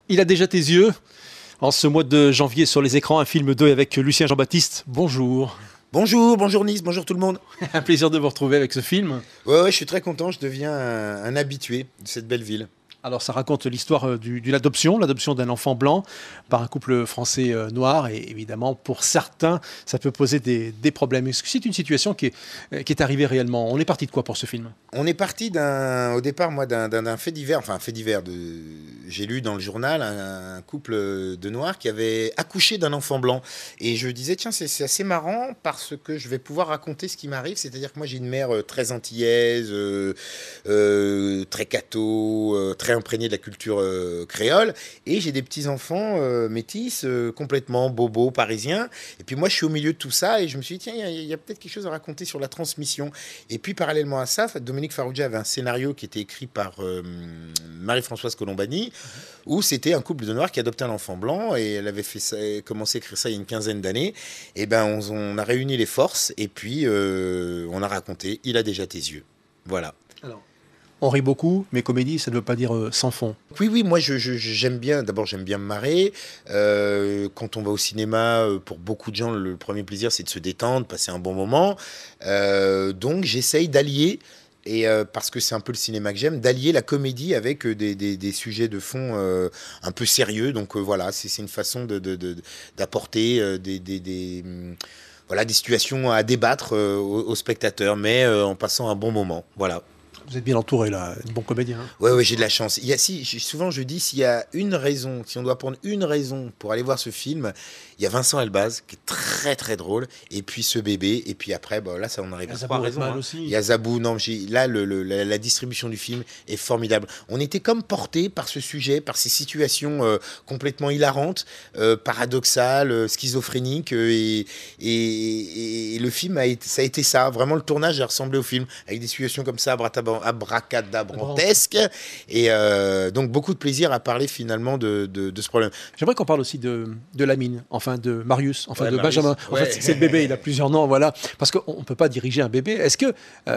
Il a déjà tes yeux. En ce mois de janvier sur les écrans, un film 2 avec Lucien Jean-Baptiste. Bonjour. Bonjour Nice, bonjour tout le monde. Un plaisir de vous retrouver avec ce film. Ouais, je suis très content, je deviens un habitué de cette belle ville. Alors ça raconte l'histoire d'une adoption, l'adoption d'un enfant blanc par un couple français noir. Et évidemment, pour certains, ça peut poser des problèmes. Est-ce que c'est une situation qui est arrivée réellement? On est parti de quoi pour ce film? On est parti au départ, moi, d'un fait divers, enfin un fait divers. J'ai lu dans le journal un couple de noirs qui avait accouché d'un enfant blanc. Et je disais, tiens, c'est assez marrant parce que je vais pouvoir raconter ce qui m'arrive. C'est-à-dire que moi, j'ai une mère très antillaise, très catho, très imprégnée de la culture créole. Et j'ai des petits-enfants métis, complètement bobos, parisiens. Et puis moi, je suis au milieu de tout ça et je me suis dit, tiens, il y a peut-être quelque chose à raconter sur la transmission. Et puis, parallèlement à ça, Dominique Farrugia avait un scénario qui était écrit par Marie-Françoise Colombani, où c'était un couple de noirs qui adoptait un enfant blanc, et elle avait commencé à écrire ça il y a une quinzaine d'années. Et ben, on a réuni les forces, et puis on a raconté « Il a déjà tes yeux ». Voilà. Alors, on rit beaucoup, mais comédie, ça ne veut pas dire sans fond. Oui, moi j'aime bien, d'abord j'aime bien me marrer. Quand on va au cinéma, pour beaucoup de gens, le premier plaisir c'est de se détendre, passer un bon moment. Donc j'essaye d'allier, et parce que c'est un peu le cinéma que j'aime, d'allier la comédie avec des sujets de fond un peu sérieux. Donc voilà, c'est une façon d'apporter voilà, des situations à débattre aux spectateurs, mais en passant un bon moment. Voilà. Vous êtes bien entouré là, de bons comédiens. Ouais, j'ai de la chance. Souvent je dis, s'il y a une raison, si on doit prendre une raison pour aller voir ce film, il y a Vincent Elbaz qui est très très drôle, et puis ce bébé, et puis après, là ça on arrive à trois raisons. Il y a Zabou, non, là la distribution du film est formidable. On était comme porté par ce sujet, par ces situations complètement hilarantes, paradoxales, schizophréniques, et le film ça a été ça. Vraiment, le tournage a ressemblé au film, avec des situations comme ça, abracadabrantesque, et donc beaucoup de plaisir à parler finalement de ce problème. J'aimerais qu'on parle aussi de Lamine, enfin de Marius, enfin de Marius, Benjamin. En fait, c'est le bébé, il a plusieurs noms, voilà. Parce qu'on ne peut pas diriger un bébé. Est-ce que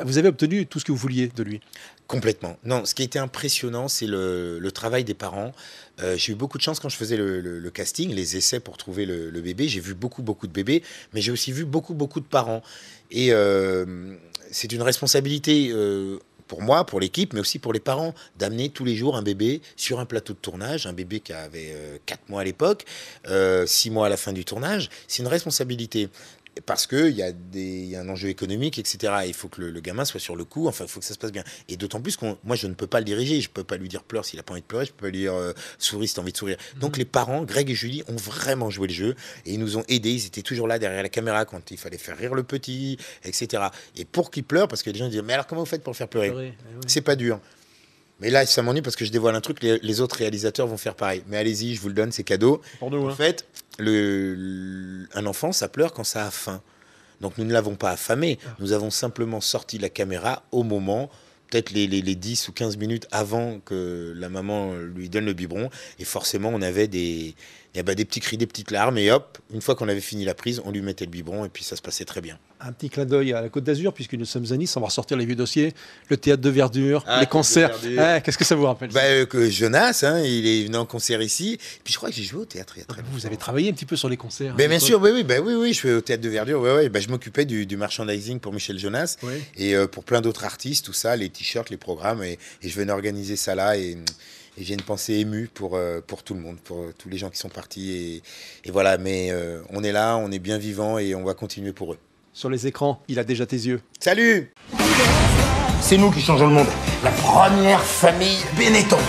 vous avez obtenu tout ce que vous vouliez de lui? Complètement. Non, ce qui a été impressionnant, c'est le travail des parents. J'ai eu beaucoup de chance quand je faisais le casting, les essais pour trouver le bébé. J'ai vu beaucoup de bébés, mais j'ai aussi vu beaucoup de parents. Et c'est une responsabilité pour moi, pour l'équipe, mais aussi pour les parents, d'amener tous les jours un bébé sur un plateau de tournage, un bébé qui avait 4 mois à l'époque, 6 mois à la fin du tournage. C'est une responsabilité. Parce qu'il y a un enjeu économique, etc. Il faut que le gamin soit sur le coup, enfin, il faut que ça se passe bien. Et d'autant plus moi, je ne peux pas le diriger, je ne peux pas lui dire pleure s'il n'a pas envie de pleurer, je ne peux pas lui dire souris si tu as envie de sourire. Donc les parents, Greg et Julie, ont vraiment joué le jeu, et ils nous ont aidés, ils étaient toujours là derrière la caméra quand il fallait faire rire le petit, etc. Et pour qu'il pleure, parce que les gens disent, mais alors comment vous faites pour le faire pleurer? C'est pas dur. Mais là, ça m'ennuie parce que je dévoile un truc, les autres réalisateurs vont faire pareil. Mais allez-y, je vous le donne, c'est cadeau. En fait, un enfant, ça pleure quand ça a faim. Donc nous ne l'avons pas affamé. Nous avons simplement sorti la caméra au moment, peut-être les 10 ou 15 minutes avant que la maman lui donne le biberon. Et forcément, on avait des petits cris, des petites larmes. Et hop, une fois qu'on avait fini la prise, on lui mettait le biberon et puis ça se passait très bien. Un petit clin d'œil à la Côte d'Azur, puisque nous sommes à Nice, on va ressortir les vieux dossiers, le théâtre de Verdure, les concerts. Qu'est-ce que ça vous rappelle? Que Jonas, il est venu en concert ici. Puis je crois que j'ai joué au théâtre il y a très longtemps. Vous avez travaillé un petit peu sur les concerts? Bien sûr, oui, je fais au théâtre de Verdure. Je m'occupais du merchandising pour Michel Jonas, et pour plein d'autres artistes, tout ça, les t-shirts, les programmes, et je venais organiser ça là, et j'ai une pensée émue pour tout le monde, pour tous les gens qui sont partis, et voilà. Mais on est là, on est bien vivants, et on va continuer pour eux. Sur les écrans, il a déjà tes yeux. Salut! C'est nous qui changeons le monde. La première famille Benetton.